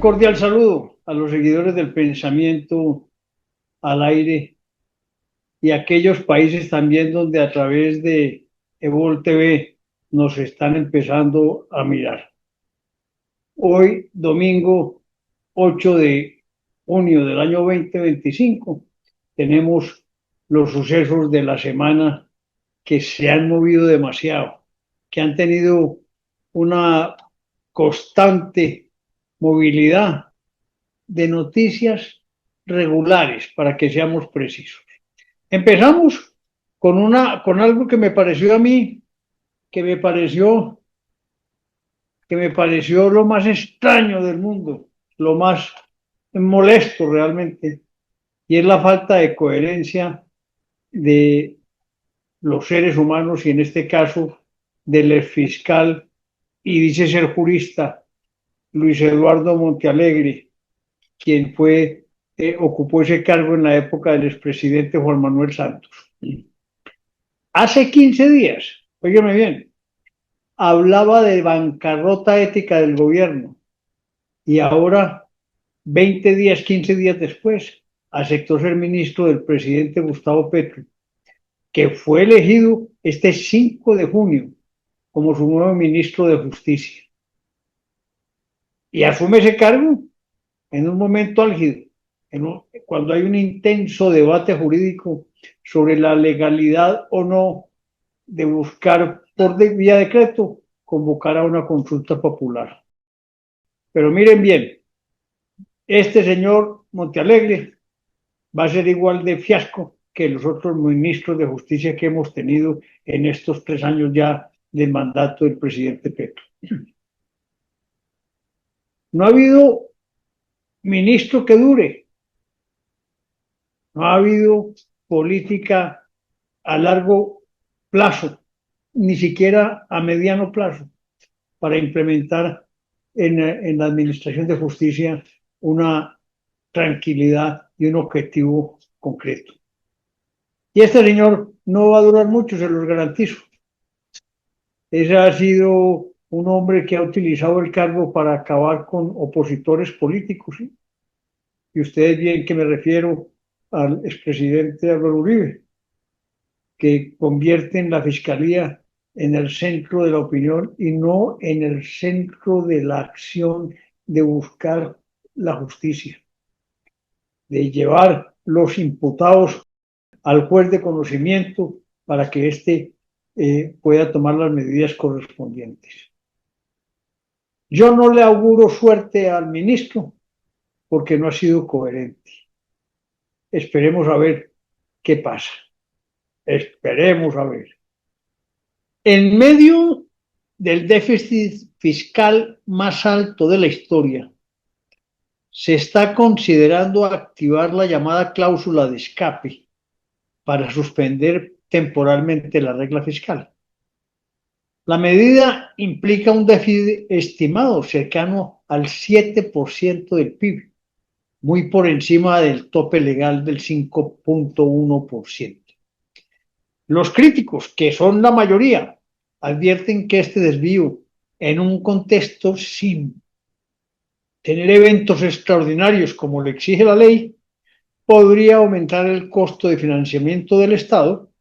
cordial saludo a los seguidores del pensamiento al aire y a aquellos países también donde a través de Evol TV nos están empezando a mirar. Hoy, domingo 8 de junio del año 2025, tenemos los sucesos de la semana que se han movido demasiado, que han tenido una constante movilidad de noticias regulares, para que seamos precisos. Empezamos con algo que me pareció a mí, que me pareció, que me pareció lo más extraño del mundo, lo más molesto realmente, y es la falta de coherencia de los seres humanos y en este caso del fiscal y dice ser jurista Luis Eduardo Montealegre, quien ocupó ese cargo en la época del expresidente Juan Manuel Santos. Hace 15 días, óigame bien, hablaba de bancarrota ética del gobierno y ahora, 20 días, 15 días después, aceptó ser ministro del presidente Gustavo Petro, que fue elegido este 5 de junio como su nuevo ministro de Justicia. Y asume ese cargo en un momento álgido, cuando hay un intenso debate jurídico sobre la legalidad o no de buscar vía decreto convocar a una consulta popular. Pero miren bien, este señor Montealegre va a ser igual de fiasco que los otros ministros de justicia que hemos tenido en estos 3 años ya del mandato del presidente Petro. No ha habido ministro que dure, no ha habido política a largo plazo, ni siquiera a mediano plazo, para implementar en la administración de justicia una tranquilidad y un objetivo concreto. Y este señor no va a durar mucho, se los garantizo. Ese ha sido un hombre que ha utilizado el cargo para acabar con opositores políticos, ¿sí? Y ustedes bien que me refiero al expresidente Álvaro Uribe, que convierten la fiscalía en el centro de la opinión y no en el centro de la acción de buscar la justicia, de llevar los imputados al juez de conocimiento para que éste pueda tomar las medidas correspondientes. Yo no le auguro suerte al ministro porque no ha sido coherente. Esperemos a ver qué pasa. Esperemos a ver. En medio del déficit fiscal más alto de la historia, se está considerando activar la llamada cláusula de escape para suspender temporalmente la regla fiscal. La medida implica un déficit estimado cercano al 7% del PIB, muy por encima del tope legal del 5.1%. Los críticos, que son la mayoría, advierten que este desvío, en un contexto sin tener eventos extraordinarios como lo exige la ley, podría aumentar el costo de financiamiento del Estado,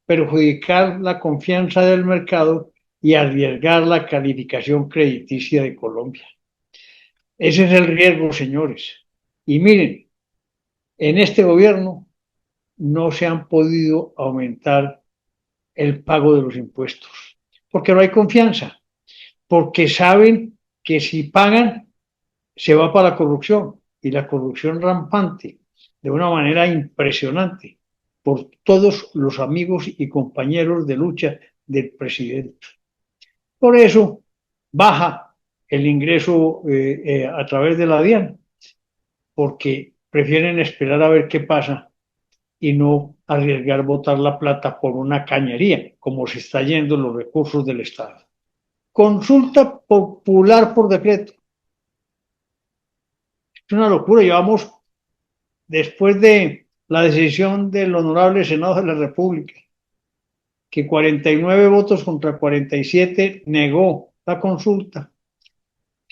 perjudicar la confianza del mercado y arriesgar la calificación crediticia de Colombia. Ese es el riesgo, señores. Y miren, en este gobierno no se han podido aumentar el pago de los impuestos, porque no hay confianza, porque saben que si pagan se va para la corrupción y la corrupción rampante de una manera impresionante por todos los amigos y compañeros de lucha del presidente. Por eso baja el ingreso a través de la DIAN, porque prefieren esperar a ver qué pasa y no arriesgar botar la plata por una cañería, como se está yendo los recursos del Estado. Consulta popular por decreto. Es una locura. Llevamos, después de la decisión del Honorable Senado de la República, que 49 votos contra 47 negó la consulta,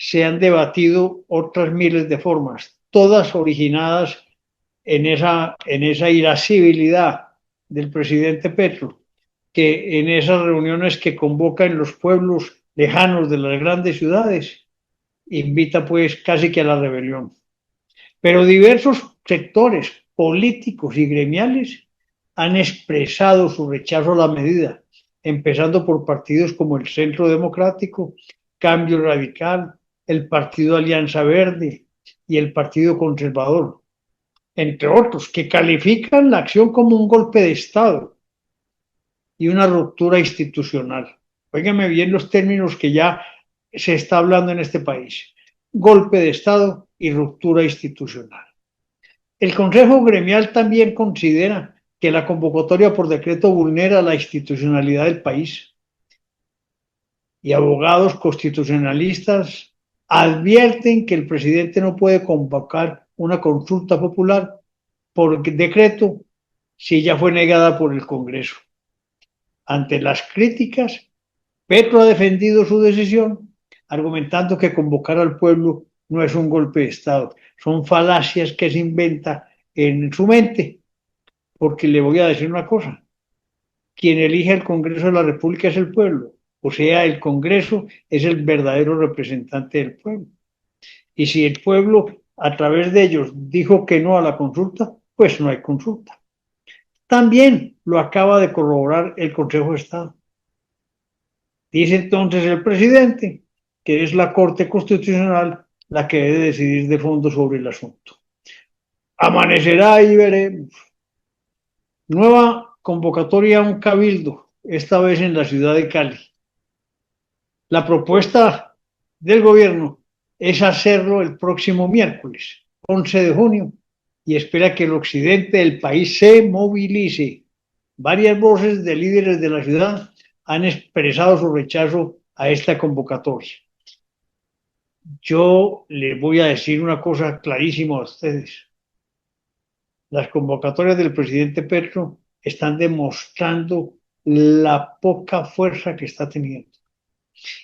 se han debatido otras miles de formas, todas originadas en esa irascibilidad del presidente Petro, que en esas reuniones que convoca en los pueblos lejanos de las grandes ciudades, invita pues casi que a la rebelión. Pero diversos sectores políticos y gremiales han expresado su rechazo a la medida, empezando por partidos como el Centro Democrático, Cambio Radical, el Partido Alianza Verde y el Partido Conservador, entre otros, que califican la acción como un golpe de Estado y una ruptura institucional. Óigame bien los términos que ya se está hablando en este país. Golpe de Estado y ruptura institucional. El Consejo Gremial también considera que la convocatoria por decreto vulnera la institucionalidad del país y abogados constitucionalistas advierten que el presidente no puede convocar una consulta popular por decreto si ya fue negada por el Congreso. Ante las críticas, Petro ha defendido su decisión, argumentando que convocar al pueblo no es un golpe de Estado, son falacias que se inventa en su mente, porque le voy a decir una cosa, quien elige el Congreso de la República es el pueblo, o sea, el Congreso es el verdadero representante del pueblo. Y si el pueblo a través de ellos dijo que no a la consulta, pues no hay consulta. También lo acaba de corroborar el Consejo de Estado. Dice entonces el presidente que es la Corte Constitucional la que debe decidir de fondo sobre el asunto. Amanecerá y veremos. Nueva convocatoria a un cabildo, esta vez en la ciudad de Cali. La propuesta del gobierno es hacerlo el próximo miércoles, 11 de junio, y espera que el occidente del país se movilice. Varias voces de líderes de la ciudad han expresado su rechazo a esta convocatoria. Yo les voy a decir una cosa clarísima a ustedes. Las convocatorias del presidente Petro están demostrando la poca fuerza que está teniendo.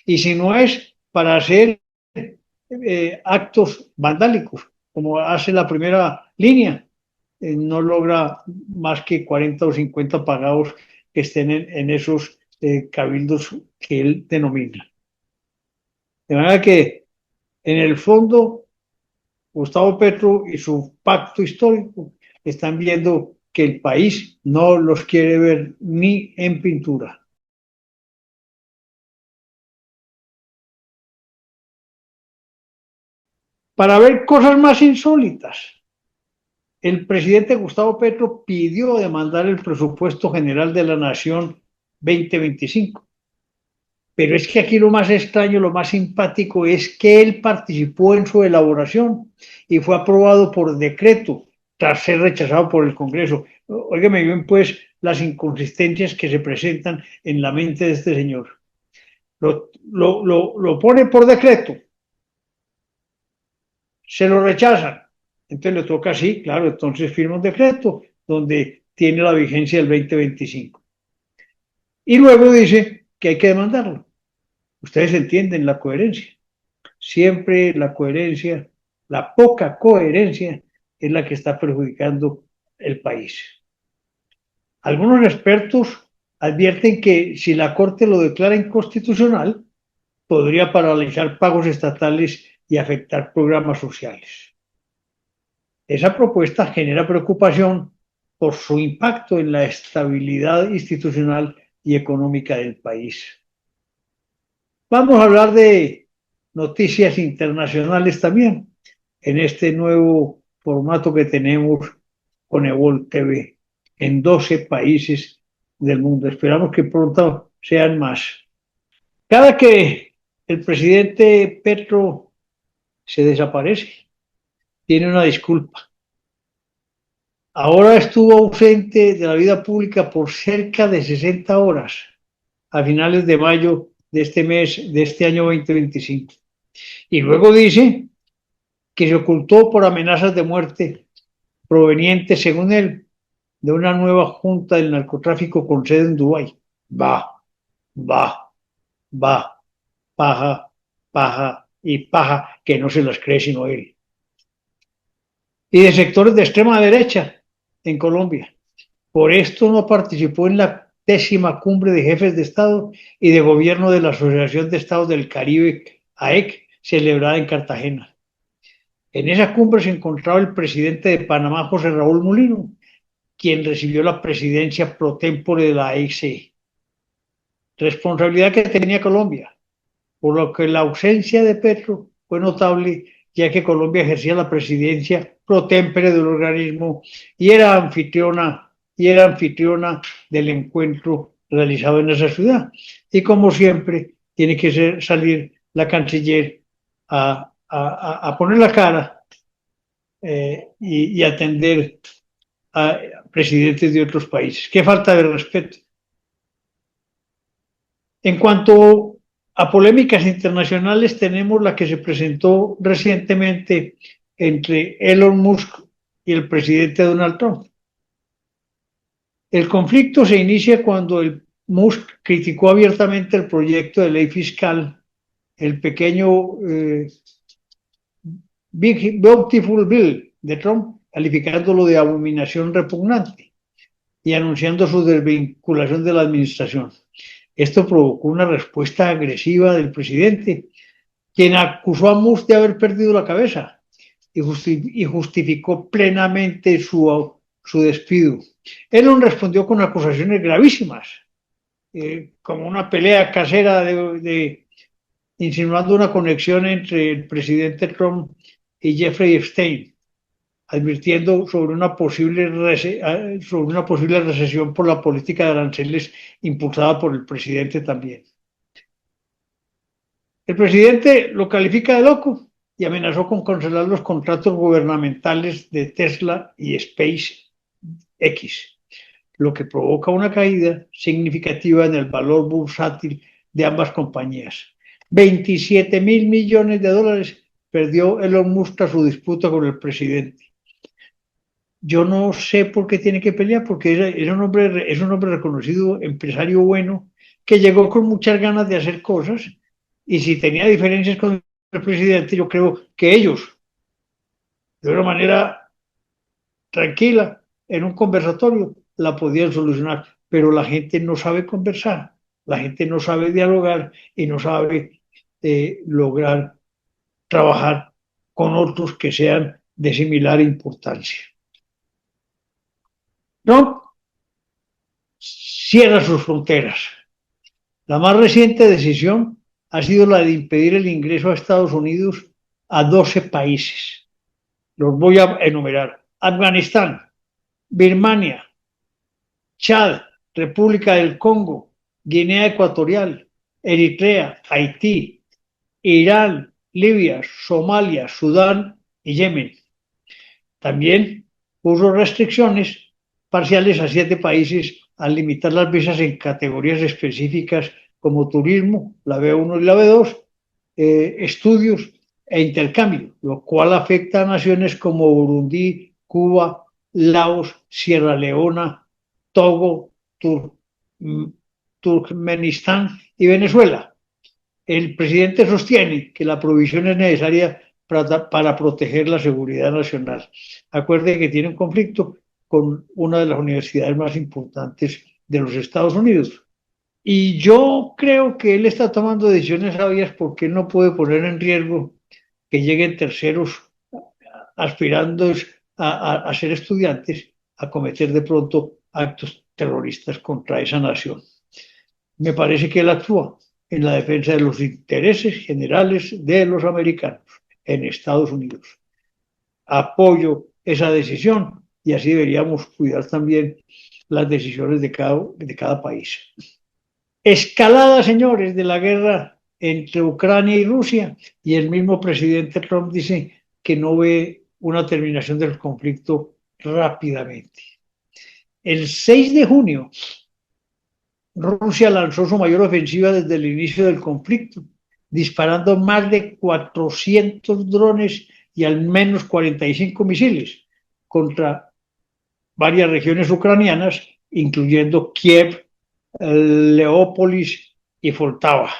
Y si no es para hacer actos vandálicos, como hace la primera línea, no logra más que 40 o 50 pagados que estén en esos cabildos que él denomina. De manera que, en el fondo, Gustavo Petro y su pacto histórico están viendo que el país no los quiere ver ni en pintura. Para ver cosas más insólitas, el presidente Gustavo Petro pidió demandar el presupuesto general de la Nación 2025. Pero es que aquí lo más extraño, lo más simpático es que él participó en su elaboración y fue aprobado por decreto tras ser rechazado por el Congreso. Óigame bien, pues, las inconsistencias que se presentan en la mente de este señor. Lo pone por decreto, se lo rechazan. Entonces le toca así, claro, entonces firma un decreto donde tiene la vigencia del 2025. Y luego dice que hay que demandarlo. Ustedes entienden la coherencia. Siempre la coherencia, la poca coherencia es la que está perjudicando el país. Algunos expertos advierten que si la Corte lo declara inconstitucional, podría paralizar pagos estatales y afectar programas sociales. Esa propuesta genera preocupación por su impacto en la estabilidad institucional y económica del país. Vamos a hablar de noticias internacionales también en este nuevo formato que tenemos con Evol TV en 12 países del mundo. Esperamos que pronto sean más. Cada que el presidente Petro se desaparece, tiene una disculpa. Ahora estuvo ausente de la vida pública por cerca de 60 horas a finales de mayo de este mes, de este año 2025. Y luego dice que se ocultó por amenazas de muerte provenientes, según él, de una nueva junta del narcotráfico con sede en Dubái. Va, va, va, paja, paja y paja que no se las cree sino él. Y de sectores de extrema derecha en Colombia. Por esto no participó en la 10ª cumbre de jefes de Estado y de Gobierno de la Asociación de Estados del Caribe, AEC, celebrada en Cartagena. En esa cumbre se encontraba el presidente de Panamá, José Raúl Mulino, quien recibió la presidencia pro tempore de la AEC, responsabilidad que tenía Colombia, por lo que la ausencia de Petro fue notable, ya que Colombia ejercía la presidencia pro tempore del organismo y era anfitriona del encuentro realizado en esa ciudad. Y como siempre, tiene que salir la canciller a poner la cara y atender a presidentes de otros países. Qué falta de respeto. En cuanto a polémicas internacionales, tenemos la que se presentó recientemente entre Elon Musk y el presidente Donald Trump. El conflicto se inicia cuando el Musk criticó abiertamente el proyecto de ley fiscal, el pequeño Big Beautiful Bill de Trump, calificándolo de abominación repugnante y anunciando su desvinculación de la administración. Esto provocó una respuesta agresiva del presidente, quien acusó a Musk de haber perdido la cabeza y justificó plenamente su despido. Elon respondió con acusaciones gravísimas, como una pelea casera insinuando una conexión entre el presidente Trump y Jeffrey Epstein, advirtiendo sobre una posible recesión por la política de aranceles impulsada por el presidente también. El presidente lo califica de loco y amenazó con cancelar los contratos gubernamentales de Tesla y SpaceX, lo que provoca una caída significativa en el valor bursátil de ambas compañías. 27.000 millones de dólares perdió Elon Musk a su disputa con el presidente. Yo no sé por qué tiene que pelear, porque es un hombre reconocido, empresario bueno, que llegó con muchas ganas de hacer cosas, y si tenía diferencias con el presidente, yo creo que ellos, de una manera tranquila, en un conversatorio, la podían solucionar, pero la gente no sabe conversar, la gente no sabe dialogar y no sabe lograr trabajar con otros que sean de similar importancia. Trump cierra sus fronteras. La más reciente decisión ha sido la de impedir el ingreso a Estados Unidos a 12 países. Los voy a enumerar: Afganistán, Birmania, Chad, República del Congo, Guinea Ecuatorial, Eritrea, Haití, Irán, Libia, Somalia, Sudán y Yemen. También puso restricciones parciales a 7 países al limitar las visas en categorías específicas como turismo, la B1 y la B2, estudios e intercambio, lo cual afecta a naciones como Burundi, Cuba, Laos, Sierra Leona, Togo, Turkmenistán y Venezuela. El presidente sostiene que la provisión es necesaria para proteger la seguridad nacional. Acuerde que tiene un conflicto con una de las universidades más importantes de los Estados Unidos. Y yo creo que él está tomando decisiones sabias porque él no puede poner en riesgo que lleguen terceros aspirando a ser estudiantes a cometer de pronto actos terroristas contra esa nación. Me parece que él actúa en la defensa de los intereses generales de los americanos en Estados Unidos. Apoyo esa decisión y así deberíamos cuidar también las decisiones de cada país. Escalada, señores, de la guerra entre Ucrania y Rusia, y el mismo presidente Trump dice que no ve una terminación del conflicto rápidamente. El 6 de junio, Rusia lanzó su mayor ofensiva desde el inicio del conflicto, disparando más de 400 drones y al menos 45 misiles contra varias regiones ucranianas, incluyendo Kiev, Leópolis y Poltava.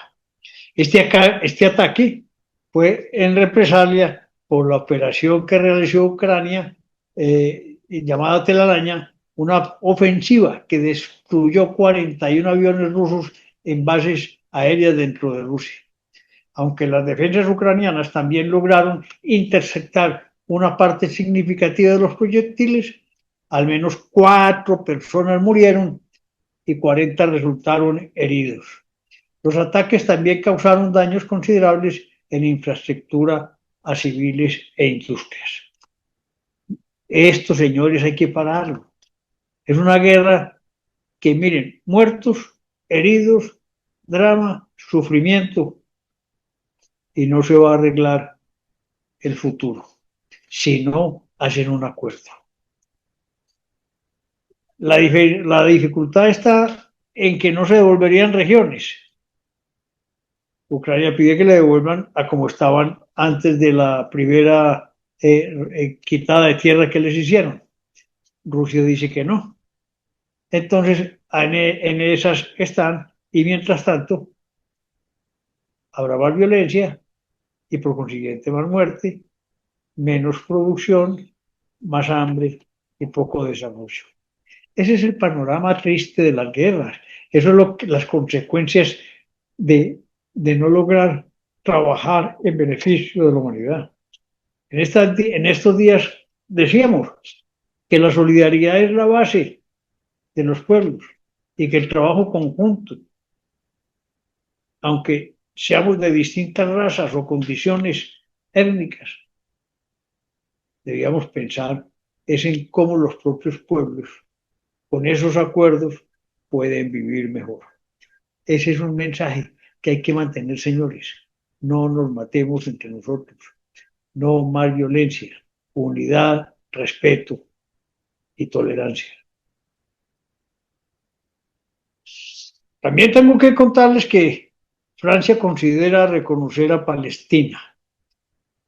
Este ataque fue en represalia por la operación que realizó Ucrania, llamada Telaraña, una ofensiva que destruyó 41 aviones rusos en bases aéreas dentro de Rusia. Aunque las defensas ucranianas también lograron interceptar una parte significativa de los proyectiles, al menos 4 personas murieron y 40 resultaron heridos. Los ataques también causaron daños considerables en infraestructura a civiles e industrias. Esto, señores, hay que pararlo. Es una guerra que, miren, muertos, heridos, drama, sufrimiento, y no se va a arreglar el futuro si no hacen un acuerdo. La dificultad está en que no se devolverían regiones. Ucrania pide que le devuelvan a como estaban antes de la primera quitada de tierra que les hicieron. Rusia dice que no. Entonces, en esas están, y mientras tanto, habrá más violencia y por consiguiente más muerte, menos producción, más hambre y poco desarrollo. Ese es el panorama triste de las guerras. Eso es las consecuencias de no lograr trabajar en beneficio de la humanidad. En estos días decíamos que la solidaridad es la base de los pueblos y que el trabajo conjunto, aunque seamos de distintas razas o condiciones étnicas, debíamos pensar es en cómo los propios pueblos, con esos acuerdos, pueden vivir mejor. Ese es un mensaje que hay que mantener, señores. No nos matemos entre nosotros. No más violencia. Unidad, respeto y tolerancia. También tengo que contarles que Francia considera reconocer a Palestina.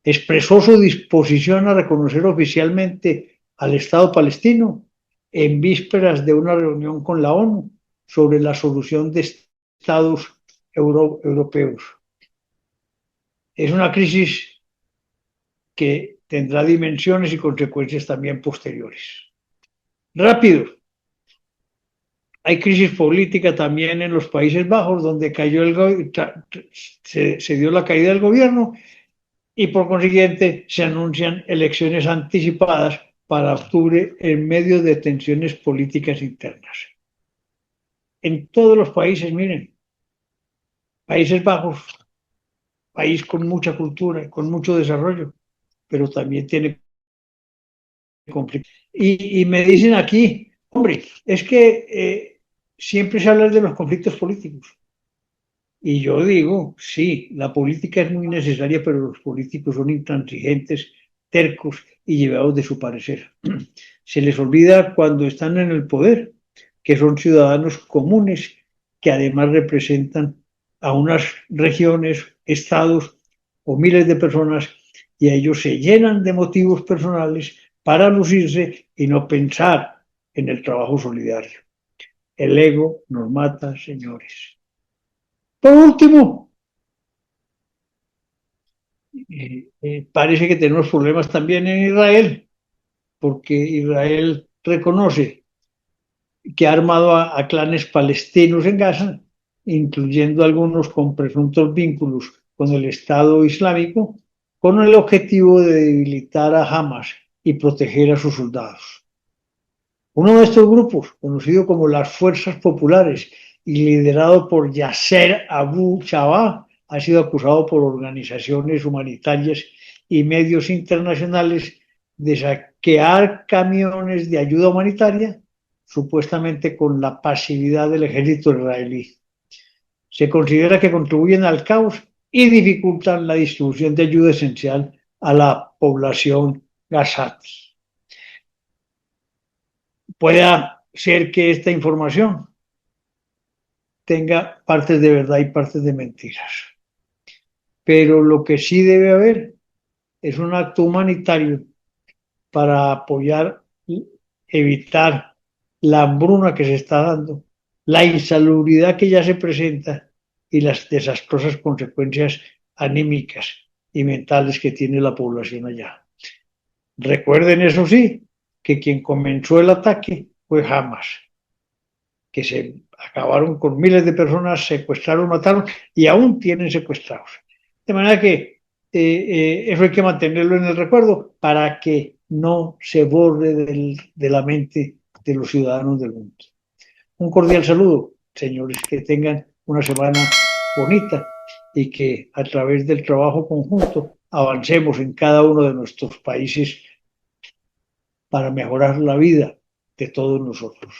Expresó su disposición a reconocer oficialmente al Estado palestino en vísperas de una reunión con la ONU sobre la solución de estados europeos. Es una crisis que tendrá dimensiones y consecuencias también posteriores. Rápido. Hay crisis política también en los Países Bajos, donde se dio la caída del gobierno y por consiguiente se anuncian elecciones anticipadas para octubre en medio de tensiones políticas internas. En todos los países, miren, Países Bajos, país con mucha cultura, con mucho desarrollo, pero también tiene conflictos. Y me dicen aquí, hombre, es que siempre se habla de los conflictos políticos. Y yo digo, sí, la política es muy necesaria, pero los políticos son intransigentes, tercos y llevados de su parecer. Se les olvida cuando están en el poder que son ciudadanos comunes que además representan a unas regiones, estados o miles de personas y ellos se llenan de motivos personales para lucirse y no pensar en el trabajo solidario. El ego nos mata, señores. Por último, parece que tenemos problemas también en Israel, porque Israel reconoce que ha armado a clanes palestinos en Gaza, incluyendo algunos con presuntos vínculos con el Estado Islámico, con el objetivo de debilitar a Hamas y proteger a sus soldados. Uno de estos grupos, conocido como las Fuerzas Populares y liderado por Yasser Abu Chabah, ha sido acusado por organizaciones humanitarias y medios internacionales de saquear camiones de ayuda humanitaria, supuestamente con la pasividad del ejército israelí. Se considera que contribuyen al caos y dificultan la distribución de ayuda esencial a la población gazatí. Puede ser que esta información tenga partes de verdad y partes de mentiras. Pero lo que sí debe haber es un acto humanitario para apoyar y evitar la hambruna que se está dando, la insalubridad que ya se presenta y las desastrosas consecuencias anímicas y mentales que tiene la población allá. Recuerden, eso sí, que quien comenzó el ataque fue Hamas, que se acabaron con miles de personas, secuestraron, mataron y aún tienen secuestrados. De manera que eso hay que mantenerlo en el recuerdo para que no se borre de la mente de los ciudadanos del mundo. Un cordial saludo, señores, que tengan una semana bonita y que a través del trabajo conjunto avancemos en cada uno de nuestros países para mejorar la vida de todos nosotros.